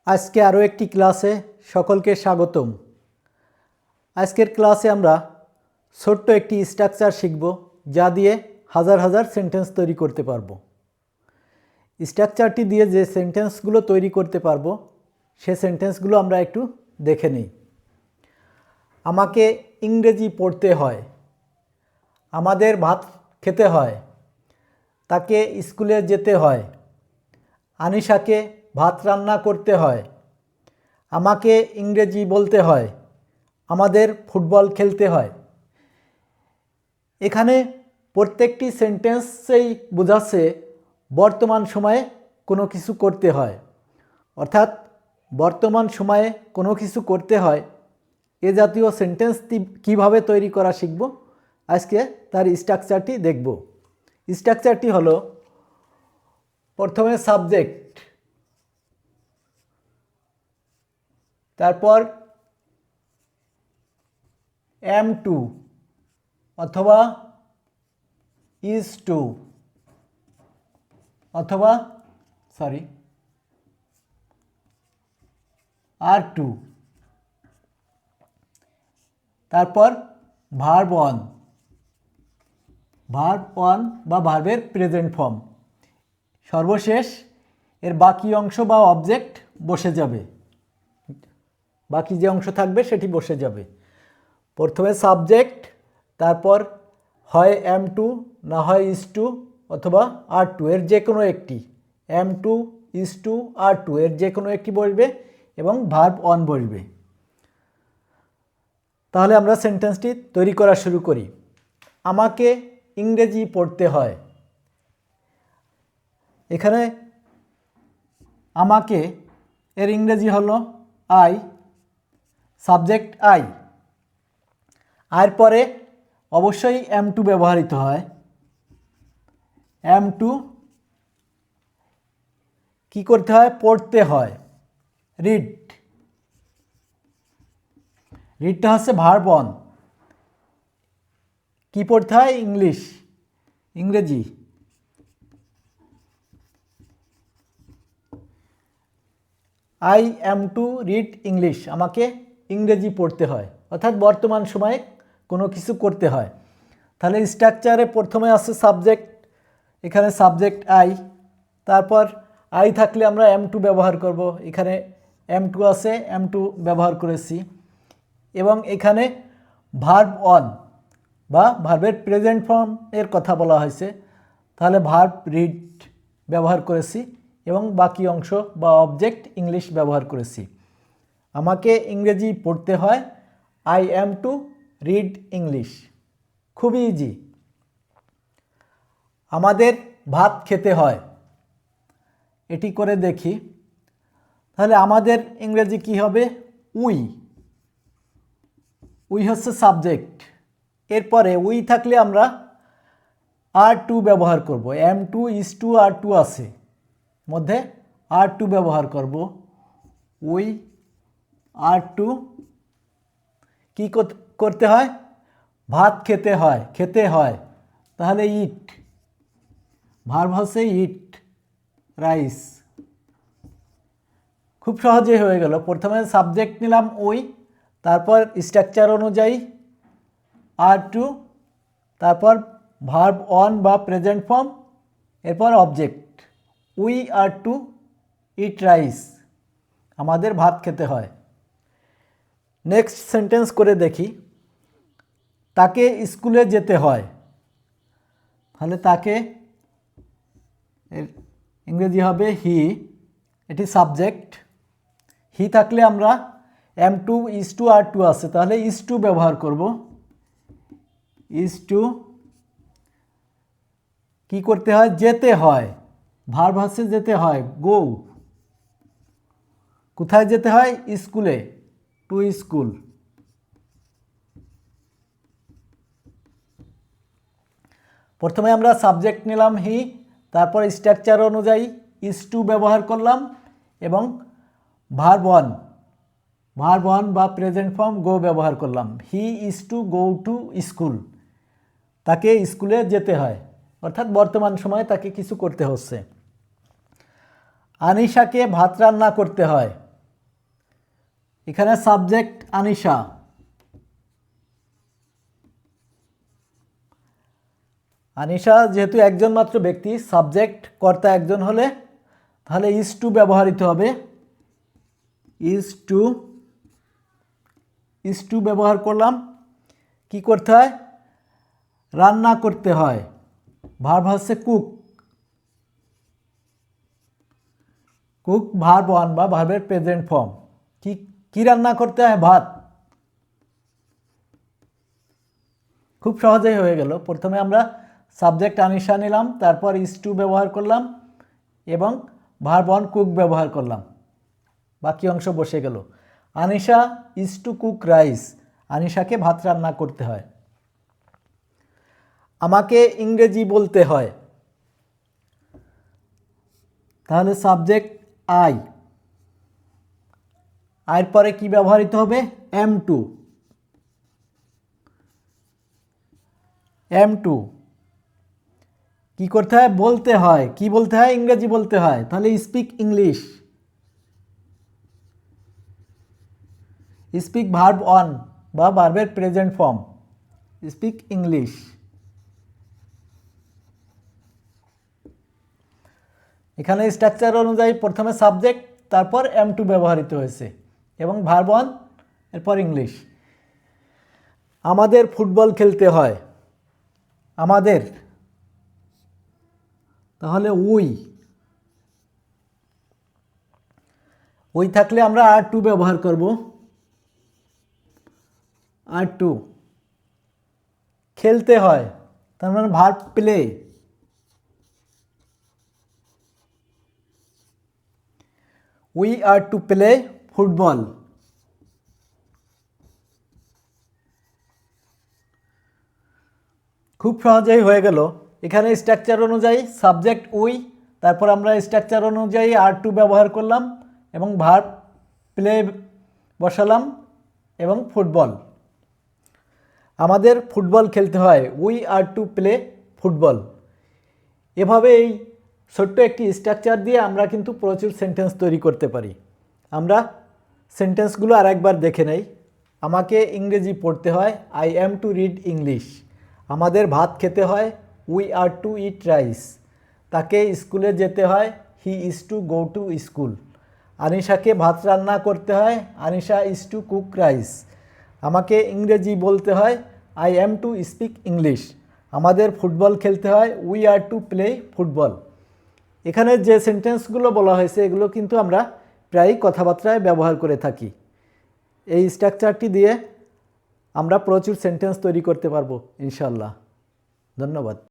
আজকে আরও একটি ক্লাসে সকলকে স্বাগতম। আজকের ক্লাসে আমরা ছোট্ট একটি স্ট্রাকচার শিখব, যা দিয়ে হাজার হাজার সেন্টেন্স তৈরি করতে পারবো। স্ট্রাকচারটি দিয়ে যে সেন্টেন্সগুলো তৈরি করতে পারবো সে সেন্টেন্সগুলো আমরা একটু দেখে নিই। আমাকে ইংরেজি পড়তে হয়, আমাদের ভাত খেতে হয়, তাকে স্কুলে যেতে হয়, আনিশাকে ভাত রান্না করতে হয়, আমাকে ইংরেজি বলতে হয়, আমাদের ফুটবল খেলতে হয়। এখানে প্রত্যেকটি সেন্টেন্সেই বোঝাচ্ছে বর্তমান সময়ে কোনো কিছু করতে হয়, অর্থাৎ বর্তমান সময়ে কোনো কিছু করতে হয়। এ জাতীয় সেন্টেন্স কীভাবে তৈরি করা শিখব, আজকে তার স্ট্রাকচারটি দেখব। স্ট্রাকচারটি হলো, প্রথমে সাবজেক্ট, তারপর am to অথবা is to অথবা are to, তারপর ভার্ব অন বা ভার্বের প্রেজেন্ট ফর্ম, সর্বশেষ এর বাকি অংশ বা অবজেক্ট বসে যাবে, বাকি যে অংশ থাকবে সেটি বসে যাবে। প্রথমে সাবজেক্ট, তারপর হয় am to, না হয় is to অথবা are to, এর যে কোনো একটি, am to, is to, are to এর যে কোনো একটি বসবে এবং ভার্ব অন বসবে। তাহলে আমরা সেন্টেন্সটি তৈরি করা শুরু করি। আমাকে ইংরেজি পড়তে হয়। এখানে আমাকে এর ইংরেজি হলো আই, সাবজেক্ট আই, আর পরে অবশ্যই am to ব্যবহৃত হয়। am to কি করতে হয়? পড়তে হয়। রিড, রিডটা হচ্ছে ভার্ব অন। কি পড়তে হয়? ইংরেজি। I am to read English, আমাকে ইংরেজি পড়তে হয়, অর্থাৎ বর্তমান সময়ে কোনো কিছু করতে হয়। তাহলে স্ট্রাকচারে প্রথমে আছে সাবজেক্ট, এখানে সাবজেক্ট আই, তারপর আই থাকলে আমরা am to ব্যবহার করব, এখানে am to আছে, am to ব্যবহার করেছি, এবং এখানে ভার্ব অন বা ভার্বের প্রেজেন্ট ফর্ম এর কথা বলা হয়েছে, তাহলে ভার্ব রিড ব্যবহার করেছি এবং বাকি অংশ বা অবজেক্ট ইংলিশ ব্যবহার করেছি। আমাকে ইংরেজি পড়তে হয়, I am to read English. খুবই ইজি। আমাদের ভাত খেতে হয়, এটি করে দেখি। তাহলে আমাদের ইংরেজি কি হবে? উই হচ্ছে সাবজেক্ট, এরপরে উই থাকলে আমরা আর টু ব্যবহার করব। am to, is to, are to আছে, মধ্যে আর টু ব্যবহার করব। উই আর টু কি করতে হয়? ভাত খেতে হয়, তাহলে ইট, ভার্ব হচ্ছে ইট রাইস। খুব সহজে হয়ে গেল। প্রথমে সাবজেক্ট নিলাম উই, তারপর স্ট্রাকচার অনুযায়ী আর টু, তারপর ভার্ব অন বা প্রেজেন্ট ফর্ম, এরপর object. We are to eat rice, আমাদের ভাত খেতে হয়। নেক্সট সেন্টেন্স করে দেখি। তাকে স্কুলে যেতে হয়, তাহলে তাকে এর ইংরেজি হবে হি, এটি সাবজেক্ট। হি থাকলে আমরা am to, is to, are to আছে, তাহলে is to ব্যবহার করব। is to কি করতে হয়? যেতে হয়, ভার্ব হচ্ছে যেতে হয়, গো। কোথায় যেতে হয়? স্কুলে, টু স্কুল। প্রথমে আমরা সাবজেক্ট নিলাম হি, তারপর স্ট্রাকচার অনুযায়ী is to ব্যবহার করলাম এবং ভার্ব অন বা প্রেজেন্ট ফর্ম গো ব্যবহার করলাম। হি is to go to school, তাকে স্কুলে যেতে হয়, অর্থাৎ বর্তমান সময়ে তাকে কিছু করতে হচ্ছে। আনিশাকে ভাত রান্না করতে হয়, এখানে সাবজেক্ট আনিশা, আনিশা যেহেতু একজন মাত্র ব্যক্তি, সাবজেক্ট কর্তা একজন হলে তাহলে ইজ টু ব্যবহৃত হবে। ইজ টু ব্যবহার করলাম। কি করতে হয়? রান্না করতে হয়। ভার্ব হচ্ছে কুক। কুক ভার্ব ওয়ান বা ভার্বের প্রেজেন্ট ফর্ম। কি রান্না করতে হয়? ভাত। খুব সহজেই হয়ে গেল। প্রথমে আমরা সাবজেক্ট আনিশা নিলাম, তারপর ইজ টু ব্যবহার করলাম এবং ভার্ব ওয়ান কুক ব্যবহার করলাম, বাকি অংশ বসে গেল। Anisha is to cook rice, আনিশাকে ভাত রান্না করতে হয়। আমাকে ইংরেজি বলতে হয়, তাহলে সাবজেক্ট আই, আয়ের পরে কি ব্যবহৃত হবে? Am to. কি করতে হয়? বলতে হয়। কি বলতে হয়? ইংরেজি বলতে হয়, তাহলে speak English. Speak verb one বা ভার্বের প্রেজেন্ট ফর্ম, স্পিক ইংলিশ। এখানে স্ট্রাকচার অনুযায়ী প্রথমে সাবজেক্ট, তারপর এম টু ব্যবহৃত হয়েছে এবং ভার্ব ওয়ান, এরপর ইংলিশ। আমাদের ফুটবল খেলতে হয়, আমাদের, তাহলে উই থাকলে আমরা আর টু ব্যবহার করব। আর টু। খেলতে হয়, তার মানে verb play. We are to play football. খুব সহজেই হয়ে গেল। এখানে স্ট্রাকচার অনুযায়ী সাবজেক্ট উই, তারপর আমরা স্ট্রাকচার অনুযায়ী আর টু ব্যবহার করলাম এবং ভার্ব প্লে বসালাম এবং ফুটবল। আমাদের ফুটবল খেলতে হয়, we are to play football. এভাবে এই ছোট্ট একটি স্ট্রাকচার দিয়ে আমরা কিন্তু প্রচুর সেন্টেন্স তৈরি করতে পারি। আমরা সেন্টেন্সগুলো আর একবার দেখে নেই। আমাকে ইংরেজি পড়তে হয়, I am to read English. আমাদের ভাত খেতে হয়, we are to eat rice. তাকে স্কুলে যেতে হয়, he is to go to school. আনিশাকে ভাত রান্না করতে হয়, Anisha is to cook rice. আমাকে ইংরেজি বলতে হয়, I am to speak English. আমাদের ফুটবল খেলতে হয়, we are to play football. এখানে যে সেন্টেন্সগুলো বলা হয়েছে এগুলো কিন্তু আমরা প্রায়ই কথাবার্তায় ব্যবহার করে থাকি। এই স্ট্রাকচারটি দিয়ে আমরা প্রচুর সেন্টেন্স তৈরি করতে পারবো ইনশাআল্লাহ। ধন্যবাদ।